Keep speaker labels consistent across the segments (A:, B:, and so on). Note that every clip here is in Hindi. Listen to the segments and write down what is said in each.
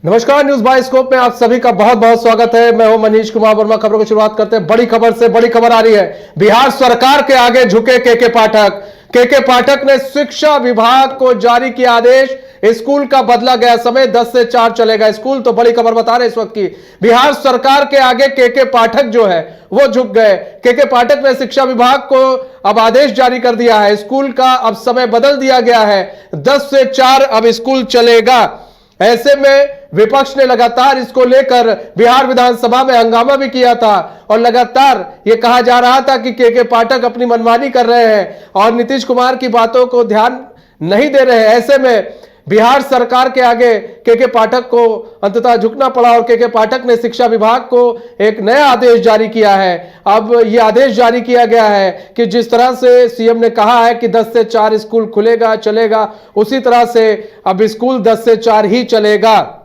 A: नमस्कार, न्यूज बाइस्कोप में आप सभी का बहुत बहुत स्वागत है। मैं हूं मनीष कुमार वर्मा। खबरों की शुरुआत करते हैं बड़ी खबर से। बड़ी खबर आ रही है, बिहार सरकार के आगे झुके के पाठक। के पाठक ने शिक्षा विभाग को जारी किया आदेश। स्कूल का बदला गया समय, 10 से 4 चलेगा स्कूल। तो बड़ी खबर बता रहे इस वक्त की, बिहार सरकार के आगे के पाठक जो है वो झुक गए। के पाठक ने शिक्षा विभाग को अब आदेश जारी कर दिया है। स्कूल का अब समय बदल दिया गया है, 10 से 4 अब स्कूल चलेगा। ऐसे में विपक्ष ने लगातार इसको लेकर बिहार विधानसभा में हंगामा भी किया था और लगातार यह कहा जा रहा था कि के पाठक अपनी मनमानी कर रहे हैं और नीतीश कुमार की बातों को ध्यान नहीं दे रहे हैं। ऐसे में बिहार सरकार के आगे के पाठक को अंततः झुकना पड़ा और के पाठक ने शिक्षा विभाग को एक नया आदेश जारी किया है। अब यह आदेश जारी किया गया है कि जिस तरह से सीएम ने कहा है कि 10 से 4 स्कूल खुलेगा चलेगा, उसी तरह से अब स्कूल 10 से 4 ही चलेगा।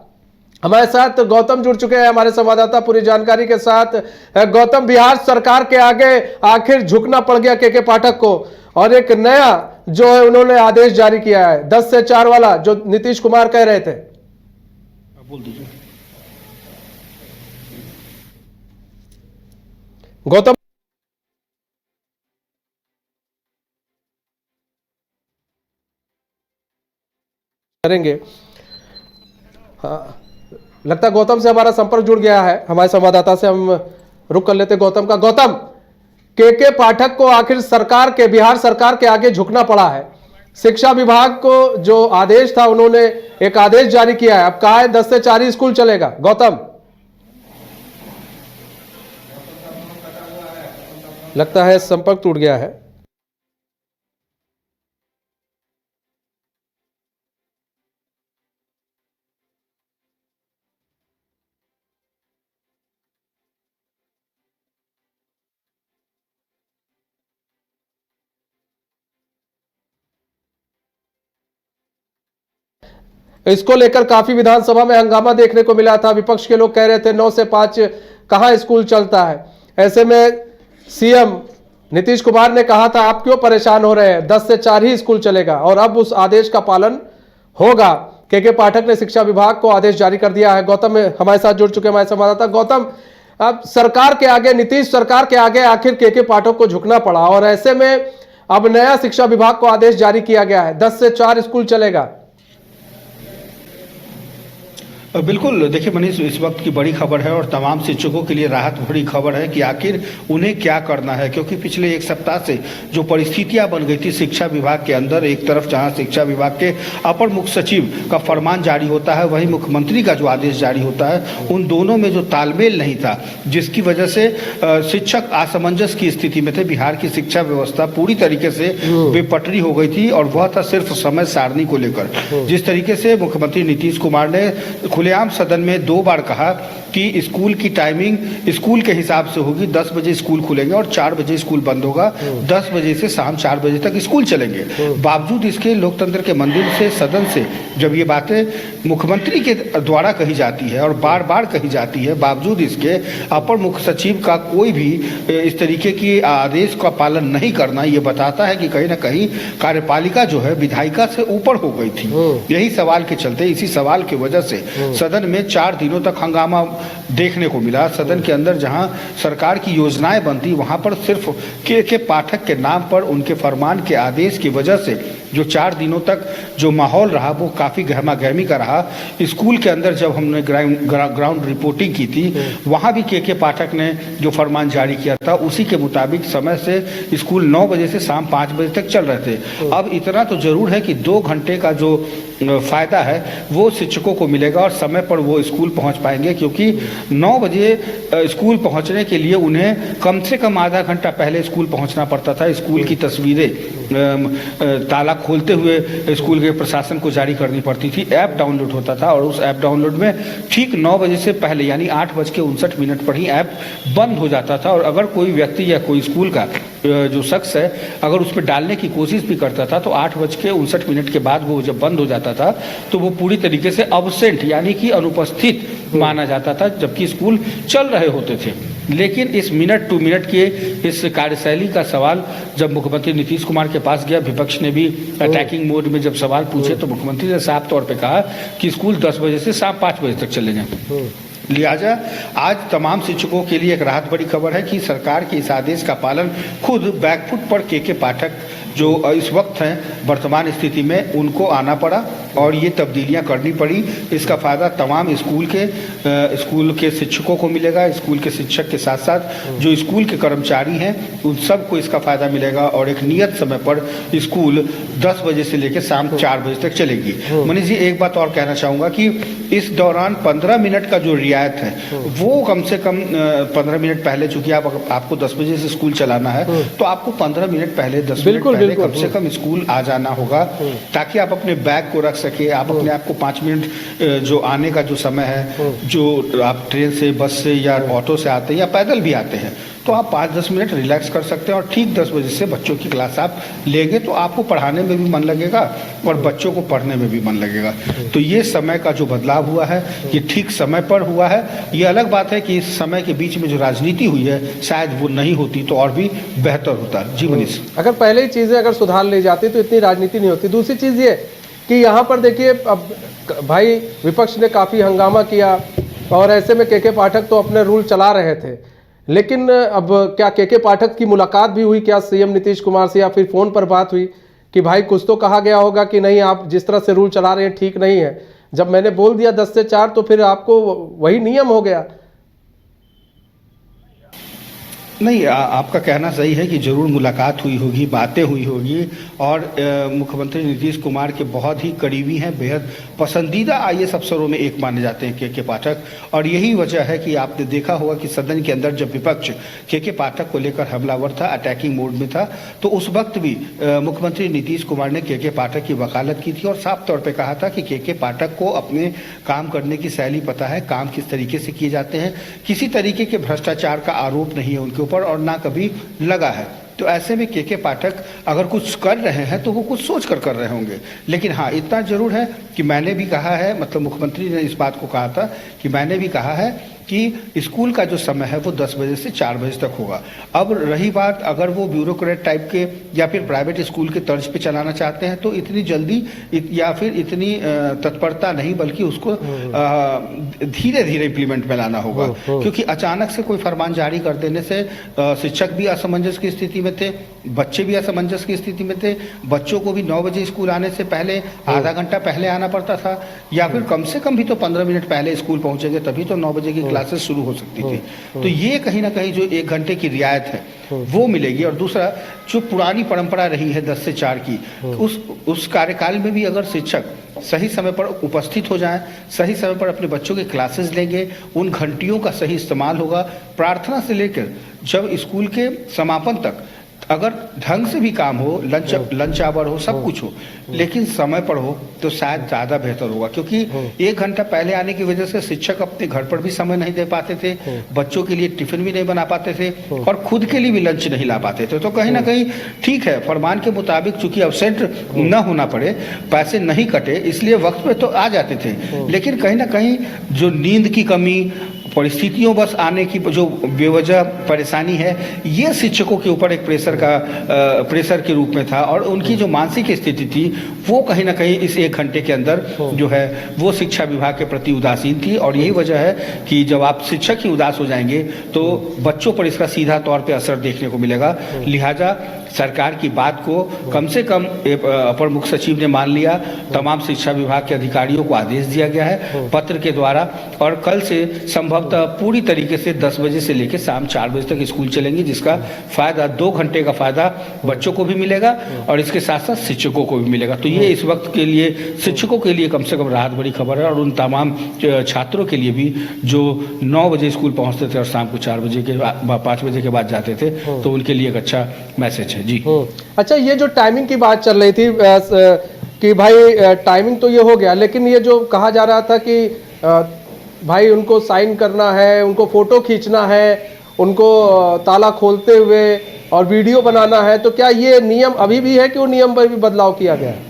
A: हमारे साथ गौतम जुड़ चुके हैं, हमारे संवाददाता पूरी जानकारी के साथ। गौतम, बिहार सरकार के आगे आखिर झुकना पड़ गया के पाठक को और एक नया जो है उन्होंने आदेश जारी किया है, 10 से 4 वाला जो नीतीश कुमार कह रहे थे।
B: बोल दीजिए
A: गौतम, करेंगे। हाँ, लगता है गौतम से हमारा संपर्क जुड़ गया है। हमारे संवाददाता से हम रुक कर लेते गौतम का। गौतम, के पाठक को आखिर सरकार के, बिहार सरकार के आगे झुकना पड़ा है। शिक्षा विभाग को जो आदेश था उन्होंने एक आदेश जारी किया है, अब कहा है 10 से 4 ही स्कूल चलेगा। गौतम, लगता है संपर्क टूट गया है। इसको लेकर काफी विधानसभा में हंगामा देखने को मिला था। विपक्ष के लोग कह रहे थे 9 से 5 कहां स्कूल चलता है। ऐसे में सीएम नीतीश कुमार ने कहा था आप क्यों परेशान हो रहे हैं, 10 से 4 ही स्कूल चलेगा और अब उस आदेश का पालन होगा। के पाठक ने शिक्षा विभाग को आदेश जारी कर दिया है। गौतम हमारे साथ जुड़ चुके हैं, हमारे संवाददाता। गौतम, अब सरकार के आगे, नीतीश सरकार के आगे आखिर के पाठक को झुकना पड़ा और ऐसे में अब नया शिक्षा विभाग को आदेश जारी किया गया है, 10 से 4 स्कूल चलेगा।
B: बिल्कुल, देखिए मनीष, इस वक्त की बड़ी खबर है और तमाम शिक्षकों के लिए राहत भरी खबर है कि आखिर उन्हें क्या करना है, क्योंकि पिछले एक सप्ताह से जो परिस्थितियां बन गई थी शिक्षा विभाग के अंदर, एक तरफ जहां शिक्षा विभाग के अपर मुख्य सचिव का फरमान जारी होता है, वहीं मुख्यमंत्री का जो आदेश जारी होता है, उन दोनों में जो तालमेल नहीं था, जिसकी वजह से शिक्षक असमंजस की स्थिति में थे। बिहार की शिक्षा व्यवस्था पूरी तरीके से बेपटरी हो गई थी और वह था सिर्फ समय सारणी को लेकर। जिस तरीके से मुख्यमंत्री नीतीश कुमार ने खुलेआम सदन में 2 बार कहा कि स्कूल की टाइमिंग स्कूल के हिसाब से होगी, 10 बजे स्कूल खुलेंगे और 4 बजे स्कूल बंद होगा, 10 बजे से शाम 4 बजे तक स्कूल चलेंगे। बावजूद इसके लोकतंत्र के मंदिर से, सदन से जब ये बातें मुख्यमंत्री के द्वारा कही जाती है और बार बार कही जाती है, बावजूद इसके अपर मुख्य सचिव का कोई भी इस तरीके की आदेश का पालन नहीं करना, ये बताता है कि कहीं ना कहीं कार्यपालिका जो है विधायिका से ऊपर हो गई थी। यही सवाल के चलते, इसी सवाल की वजह से सदन में 4 दिनों तक हंगामा देखने को मिला। सदन के अंदर जहां सरकार की योजनाएं बनती, वहां पर सिर्फ के पाठक के नाम पर उनके फरमान के आदेश की वजह से जो 4 दिनों तक जो माहौल रहा वो काफ़ी गहमा गहमी का रहा। स्कूल के अंदर जब हमने ग्राउंड रिपोर्टिंग की थी, वहाँ भी के पाठक ने जो फरमान जारी किया था उसी के मुताबिक समय से स्कूल 9 बजे से शाम 5 बजे तक चल रहे थे। अब इतना तो ज़रूर है कि 2 घंटे का जो फ़ायदा है वो शिक्षकों को मिलेगा और समय पर वो स्कूल पहुंच पाएंगे, क्योंकि 9 बजे स्कूल पहुंचने के लिए उन्हें कम से कम आधा घंटा पहले स्कूल पहुंचना पड़ता था। स्कूल की तस्वीरें ताला खोलते हुए स्कूल के प्रशासन को जारी करनी पड़ती थी। ऐप डाउनलोड होता था और उस ऐप डाउनलोड में ठीक 9 बजे से पहले यानी 8:59 पर ही ऐप बंद हो जाता था और अगर कोई व्यक्ति या कोई स्कूल का जो शख्स है अगर उसमें डालने की कोशिश भी करता था तो 8:59 के बाद वो जब बंद हो जाता था तो वो पूरी तरीके से अब्सेंट यानी कि अनुपस्थित माना जाता था, जबकि स्कूल चल रहे होते थे। लेकिन इस मिनट टू मिनट के इस कार्यशैली का सवाल जब मुख्यमंत्री नीतीश कुमार के पास गया, विपक्ष ने भी अटैकिंग मोड में जब सवाल पूछे तो मुख्यमंत्री ने साफ तौर पे कहा कि स्कूल 10 बजे से शाम 5 बजे तक चले जाएं। लिहाजा आज तमाम शिक्षकों के लिए एक राहत भरी खबर है कि सरकार के इस आदेश का पालन खुद बैकफुट पर के पाठक जो इस वक्त हैं वर्तमान स्थिति में, उनको आना पड़ा और ये तब्दीलियां करनी पड़ी। इसका फ़ायदा तमाम स्कूल के शिक्षकों को मिलेगा। स्कूल के शिक्षक के साथ साथ जो स्कूल के कर्मचारी हैं उन सबको इसका फ़ायदा मिलेगा और एक नियत समय पर स्कूल 10 बजे से लेकर शाम 4 बजे तक चलेगी। मनीष जी, एक बात और कहना चाहूँगा कि इस दौरान 15 मिनट का जो रियायत है वो कम से कम 15 मिनट पहले, चूँकि आपको 10 बजे से स्कूल चलाना है तो आपको 15 मिनट पहले 10 मिनट पहले कम से कम स्कूल आ जाना होगा, ताकि आप अपने बैग को रख सके। आप अपने आप को 5 मिनट जो आने का जो समय है, जो आप ट्रेन से, बस से या ऑटो से आते हैं या पैदल भी आते हैं, तो आप 5-10 मिनट रिलैक्स कर सकते हैं और ठीक 10 बजे से बच्चों की क्लास आप लेंगे तो आपको पढ़ाने में भी मन लगेगा और बच्चों को पढ़ने में भी मन लगेगा। तो ये समय का जो बदलाव हुआ है ये ठीक समय पर हुआ है। ये अलग बात है कि इस समय के बीच में जो राजनीति हुई है शायद वो नहीं होती तो और भी बेहतर होता। जी मनीष,
A: अगर पहले ही चीज़ें अगर सुधार ली जाती तो इतनी राजनीति नहीं होती। दूसरी चीज़ ये कि यहाँ पर देखिए, अब भाई विपक्ष ने काफ़ी हंगामा किया और ऐसे में के पाठक तो अपने रूल चला रहे थे, लेकिन अब क्या के पाठक की मुलाकात भी हुई क्या सीएम नीतीश कुमार से, या फिर फ़ोन पर बात हुई कि भाई कुछ तो कहा गया होगा कि नहीं, आप जिस तरह से रूल चला रहे हैं ठीक नहीं है। जब मैंने बोल दिया 10 से 4 तो फिर आपको वही नियम हो गया।
B: नहीं, आपका कहना सही है कि जरूर मुलाकात हुई होगी, बातें हुई होगी और मुख्यमंत्री नीतीश कुमार के बहुत ही करीबी हैं, बेहद पसंदीदा आईएएस अफसरों में एक माने जाते हैं के पाठक। और यही वजह है कि आपने देखा होगा कि सदन के अंदर जब विपक्ष के पाठक को लेकर हमलावर था, अटैकिंग मोड में था, तो उस वक्त भी मुख्यमंत्री नीतीश कुमार ने के पाठक की वकालत की थी और साफ तौर पर कहा था कि के पाठक को अपने काम करने की शैली पता है, काम किस तरीके से किए जाते हैं, किसी तरीके के भ्रष्टाचार का आरोप नहीं है उनके ऊपर और ना कभी लगा है। तो ऐसे में के पाठक अगर कुछ कर रहे हैं तो वो कुछ सोच कर रहे होंगे। लेकिन हाँ, इतना जरूर है कि मैंने भी कहा है, मतलब मुख्यमंत्री ने इस बात को कहा था कि मैंने भी कहा है कि स्कूल का जो समय है वो 10 बजे से 4 बजे तक होगा। अब रही बात, अगर वो ब्यूरोक्रेट टाइप के या फिर प्राइवेट स्कूल के तर्ज पे चलाना चाहते हैं तो इतनी जल्दी या फिर इतनी तत्परता नहीं, बल्कि उसको धीरे धीरे इम्प्लीमेंट में लाना होगा। क्योंकि अचानक से कोई फरमान जारी कर देने से शिक्षक भी असमंजस की स्थिति में थे, बच्चे भी असमंजस की स्थिति में थे। बच्चों को भी 9 बजे स्कूल आने से पहले आधा घंटा पहले आना पड़ता था, या फिर कम से कम भी तो 15 मिनट पहले स्कूल पहुंचेंगे तभी तो 9 बजे की क्लासेस शुरू हो सकती थी। तो ये कहीं ना कहीं जो 1 घंटे की रियायत है वो मिलेगी। और दूसरा, जो पुरानी परंपरा रही है 10 से 4 की, उस कार्यकाल में भी अगर शिक्षक सही समय पर उपस्थित हो जाएं, सही समय पर अपने बच्चों के क्लासेस लेंगे, उन घंटियों का सही इस्तेमाल होगा, प्रार्थना से लेकर जब स्कूल के समापन तक अगर ढंग से भी काम हो, लंच आवर हो, सब कुछ हो, लेकिन समय पर हो तो शायद ज़्यादा बेहतर होगा। क्योंकि 1 घंटा पहले आने की वजह से शिक्षक अपने घर पर भी समय नहीं दे पाते थे, बच्चों के लिए टिफिन भी नहीं बना पाते थे और खुद के लिए भी लंच नहीं ला पाते थे। तो कहीं ना कहीं ठीक है, फरमान के मुताबिक चूंकि एब्सेंट न होना पड़े, पैसे नहीं कटे, इसलिए वक्त पे तो आ जाते थे। लेकिन कहीं ना कहीं जो नींद की कमी, परिस्थितियों बस आने की जो बेवजह परेशानी है, ये शिक्षकों के ऊपर एक प्रेशर के रूप में था और उनकी जो मानसिक स्थिति थी वो कहीं ना कहीं इस 1 घंटे के अंदर जो है वो शिक्षा विभाग के प्रति उदासीन थी। और यही वजह है कि जब आप शिक्षक ही उदास हो जाएंगे तो बच्चों पर इसका सीधा तौर पे असर देखने को मिलेगा। लिहाजा सरकार की बात को कम से कम अपर मुख्य सचिव ने मान लिया, तमाम शिक्षा विभाग के अधिकारियों को आदेश दिया गया है पत्र के द्वारा, और कल से संभवतः पूरी तरीके से 10 बजे से लेकर शाम 4 बजे तक स्कूल चलेंगी, जिसका फायदा 2 घंटे का फायदा बच्चों को भी मिलेगा और इसके साथ साथ शिक्षकों को भी मिलेगा। तो ये इस वक्त के लिए शिक्षकों के लिए कम से कम राहत भरी खबर है और उन तमाम छात्रों के लिए भी जो 9 बजे स्कूल पहुंचते थे और शाम को 4 बजे के 5 बजे के बाद जाते थे, तो उनके लिए एक अच्छा मैसेज है। जी
A: अच्छा, ये जो टाइमिंग की बात चल रही थी कि भाई टाइमिंग तो ये हो गया, लेकिन ये जो कहा जा रहा था कि भाई उनको साइन करना है, उनको फोटो खींचना है, उनको ताला खोलते हुए और वीडियो बनाना है, तो क्या ये नियम अभी भी है कि वो नियम पर भी बदलाव किया गया है?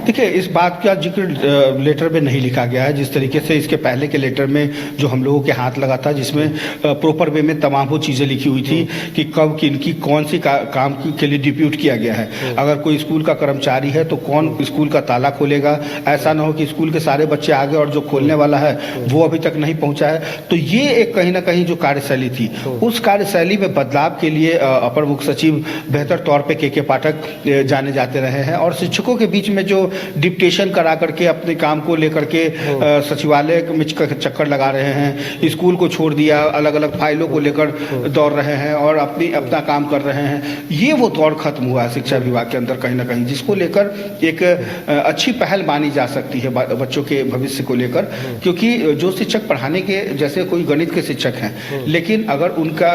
B: देखिए, इस बात का जिक्र लेटर में नहीं लिखा गया है, जिस तरीके से इसके पहले के लेटर में जो हम लोगों के हाथ लगा था, जिसमें प्रॉपर वे में तमाम वो चीज़ें लिखी हुई थी कि कब किनकी कौन सी काम के लिए डिप्यूट किया गया है। अगर कोई स्कूल का कर्मचारी है तो कौन स्कूल का ताला खोलेगा, ऐसा ना हो कि स्कूल के सारे बच्चे आ गए और जो खोलने वाला है वो अभी तक नहीं पहुंचा है। तो ये एक कहीं ना कहीं जो कार्यशैली थी, उस कार्यशैली में बदलाव के लिए अपर मुख्य सचिव बेहतर तौर पे के पाठक जाने जाते रहे हैं और शिक्षकों के बीच में जो डिप्टेशन करा करके अपने काम को लेकर के सचिवालय में चक्कर लगा रहे हैं, स्कूल को छोड़ दिया, अलग अलग फाइलों को लेकर दौड़ रहे हैं और अपना काम कर रहे हैं, ये वो दौड़ खत्म हुआ है शिक्षा विभाग के अंदर कहीं ना कहीं, जिसको लेकर एक अच्छी पहल मानी जा सकती है बच्चों के भविष्य को लेकर। क्योंकि जो शिक्षक पढ़ाने के, जैसे कोई गणित के शिक्षक हैं, लेकिन अगर उनका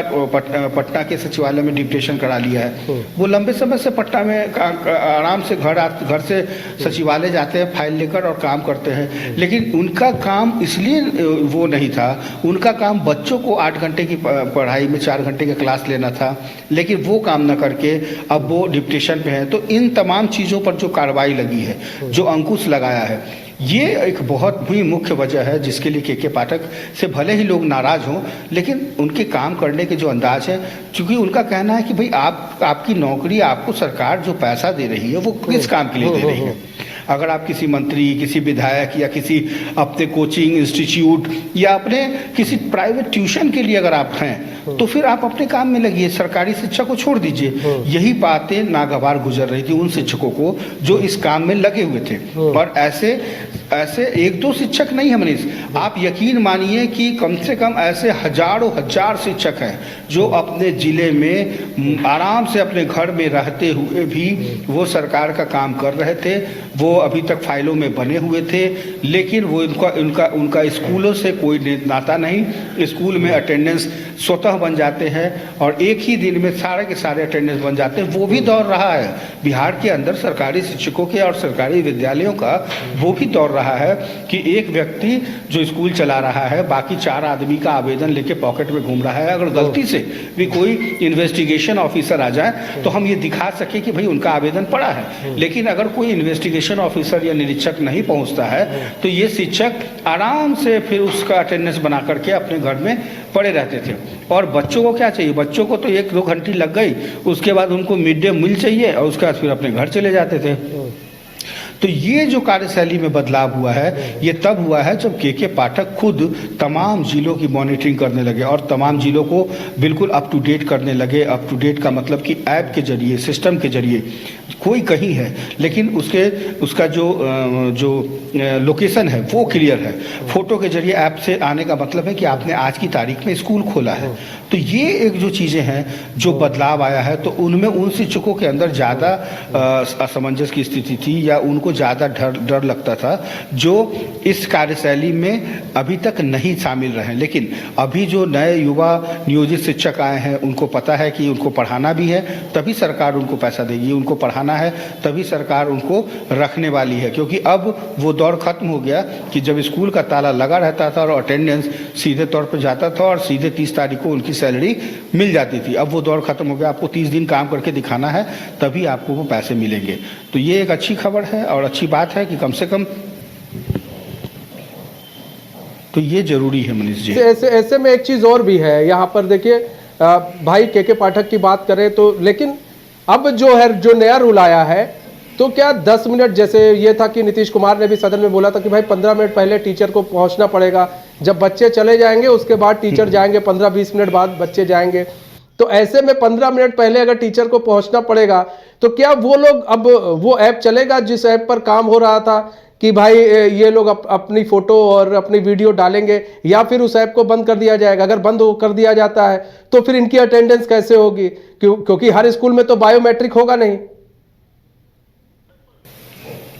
B: पटना के सचिवालय में डिप्टेशन करा लिया है, वो लंबे समय से पटना में आराम से घर से सचिवालय जाते हैं फाइल लेकर और काम करते हैं, लेकिन उनका काम इसलिए वो नहीं था, उनका काम बच्चों को 8 घंटे की पढ़ाई में 4 घंटे का क्लास लेना था, लेकिन वो काम न करके अब वो डिप्टेशन पे है। तो इन तमाम चीज़ों पर जो कार्रवाई लगी है, जो अंकुश लगाया है, ये एक बहुत ही मुख्य वजह है जिसके लिए के पाठक से भले ही लोग नाराज हों, लेकिन उनके काम करने के जो अंदाज है, क्योंकि उनका कहना है कि भाई आपकी नौकरी, आपको सरकार जो पैसा दे रही है वो किस काम के लिए दे रही है। अगर आप किसी मंत्री, किसी विधायक या किसी अपने कोचिंग इंस्टीट्यूट या अपने किसी प्राइवेट ट्यूशन के लिए अगर आप हैं, तो फिर आप अपने काम में लगिए, सरकारी शिक्षा को छोड़ दीजिए। यही बातें नागवार गुजर रही थी उन शिक्षकों को जो इस काम में लगे हुए थे। और ऐसे 1-2 शिक्षक नहीं है मनीष, आप यकीन मानिए कि कम से कम ऐसे हजारों हजार शिक्षक हैं जो अपने जिले में आराम से अपने घर में रहते हुए भी वो सरकार का काम कर रहे थे, वो अभी तक फाइलों में बने हुए थे, लेकिन वो उनका स्कूलों से कोई नाता नहीं। स्कूल में अटेंडेंस स्वतः बन जाते हैं और एक ही दिन में सारे के सारे अटेंडेंस बन जाते हैं। वो भी दौर रहा है बिहार के अंदर सरकारी शिक्षकों के और सरकारी विद्यालयों का, वो भी दौर रहा है कि एक व्यक्ति जो स्कूल चला रहा है, बाकी 4 आदमी का आवेदन लेके पॉकेट में घूम रहा है। अगर गलती से भी कोई इन्वेस्टिगेशन ऑफिसर आ जाए तो हम ये दिखा सके कि भाई उनका आवेदन पड़ा है, लेकिन अगर कोई इन्वेस्टिगेशन ऑफिसर या निरीक्षक नहीं पहुंचता है तो ये शिक्षक आराम से फिर उसका अटेंडेंस बना करके अपने घर में पड़े रहते थे। और बच्चों को क्या चाहिए, बच्चों को तो 1-2 घंटी लग गई, उसके बाद उनको मिड डे मील चाहिए और उसके बाद फिर अपने घर चले जाते थे। तो ये जो कार्यशैली में बदलाव हुआ है, ये तब हुआ है जब के पाठक खुद तमाम जिलों की मॉनिटरिंग करने लगे और तमाम जिलों को बिल्कुल अप टू डेट करने लगे। अप टू डेट का मतलब कि ऐप के जरिए, सिस्टम के जरिए, कोई कहीं है लेकिन उसका जो लोकेशन है वो क्लियर है। फोटो के जरिए ऐप से आने का मतलब है कि आपने आज की तारीख में स्कूल खोला है। तो ये एक जो चीज़ें हैं, जो बदलाव आया है, तो उनमें उन शिक्षकों के अंदर ज़्यादा असमंजस की स्थिति थी या उनको ज़्यादा डर लगता था जो इस कार्यशैली में अभी तक नहीं शामिल रहे। लेकिन अभी जो नए युवा नियोजित शिक्षक आए हैं, उनको पता है कि उनको पढ़ाना भी है तभी सरकार उनको पैसा देगी, उनको पढ़ाना है तभी सरकार उनको रखने वाली है। क्योंकि अब वो दौर खत्म हो गया कि जब स्कूल का ताला लगा रहता था और अटेंडेंस सीधे तौर पर जाता था और सीधे 30 तारीख को उनकी सैलरी मिल जाती थी। अब वो दौर खत्म हो गया, आपको 30 दिन काम करके दिखाना है तभी आपको वो पैसे मिलेंगे। तो ये एक अच्छी खबर है और अच्छी बात है कि कम से कम तो ये जरूरी है मनीष जी।
A: ऐसे में एक चीज और भी है यहाँ पर, देखिए भाई के पाठक की बात करें तो, लेकिन अब जो नया रूल आया है तो क्या 10 मिनट, जैसे ये था कि नीतीश कुमार ने भी सदन में बोला था कि भाई 15 मिनट पहले टीचर को पहुंचना पड़ेगा, जब बच्चे चले जाएंगे उसके बाद टीचर जाएंगे, 15-20 मिनट बाद बच्चे जाएंगे। तो ऐसे में 15 मिनट पहले अगर टीचर को पहुंचना पड़ेगा तो क्या वो लोग, अब वो ऐप चलेगा जिस ऐप पर काम हो रहा था कि भाई ये लोग अपनी फोटो और अपनी वीडियो डालेंगे, या फिर उस ऐप को बंद कर दिया जाएगा? अगर बंद कर दिया जाता है तो फिर इनकी अटेंडेंस कैसे होगी? क्योंकि हर स्कूल में तो बायोमेट्रिक होगा नहीं।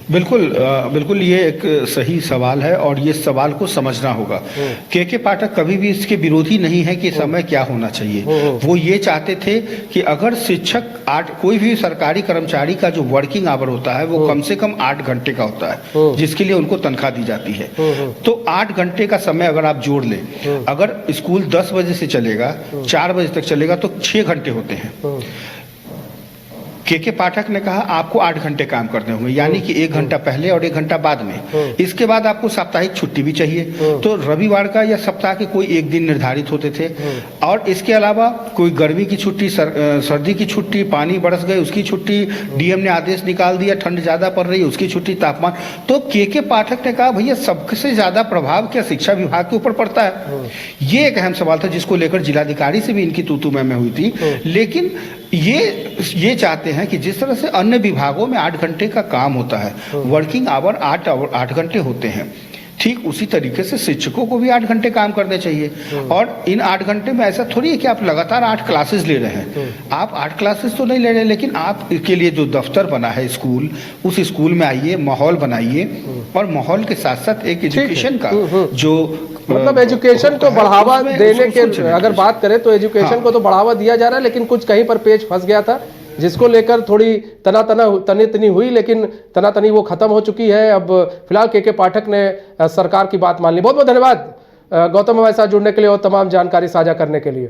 B: बिल्कुल ये एक सही सवाल है और ये सवाल को समझना होगा। के पाठक कभी भी इसके विरोधी नहीं है कि समय क्या होना चाहिए। वो ये चाहते थे कि अगर शिक्षक कोई भी सरकारी कर्मचारी का जो वर्किंग आवर होता है वो कम से कम 8 घंटे का होता है, जिसके लिए उनको तनख्वाह दी जाती है। तो 8 घंटे का समय अगर आप जोड़ लें, अगर स्कूल 10 बजे से चलेगा, 4 बजे तक चलेगा तो 6 घंटे होते हैं। के पाठक ने कहा आपको 8 घंटे काम करने होंगे, यानी कि 1 घंटा पहले और 1 घंटा बाद में। इसके बाद आपको साप्ताहिक छुट्टी भी चाहिए, तो रविवार का या सप्ताह के कोई एक दिन निर्धारित होते थे। और इसके अलावा कोई गर्मी की छुट्टी, सर्दी की छुट्टी, पानी बरस गए उसकी छुट्टी, डीएम ने आदेश निकाल दिया ठंड ज्यादा पड़ रही है उसकी छुट्टी, तापमान। तो के पाठक ने कहा भैया सबसे ज्यादा प्रभाव क्या शिक्षा विभाग के ऊपर पड़ता है? ये एक अहम सवाल था जिसको लेकर जिलाधिकारी से भी इनकी तू-तू मैं हुई थी। लेकिन ये चाहते हैं कि जिस तरह से अन्य विभागों में 8 घंटे का काम होता है, वर्किंग आवर 8 घंटे होते हैं, ठीक उसी तरीके से शिक्षकों को भी 8 घंटे काम करने चाहिए। और इन 8 घंटे में ऐसा थोड़ी है कि आप लगातार 8 क्लासेस ले रहे हैं। आप 8 क्लासेस तो नहीं ले रहे, लेकिन आप के लिए जो दफ्तर बना है स्कूल, उस स्कूल में आइए, माहौल बनाइए, और माहौल के साथ साथ एक एजुकेशन का जो
A: मतलब एजुकेशन को बढ़ावा देने के अगर बात करें तो एजुकेशन को तो बढ़ावा दिया जा रहा है, लेकिन कुछ कहीं पर पेच फंस गया था जिसको लेकर थोड़ी तनी हुई, लेकिन तनी वो खत्म हो चुकी है। अब फिलहाल के पाठक ने सरकार की बात मान ली। बहुत बहुत धन्यवाद गौतम हमारे साथ जुड़ने के लिए और तमाम जानकारी साझा करने के लिए।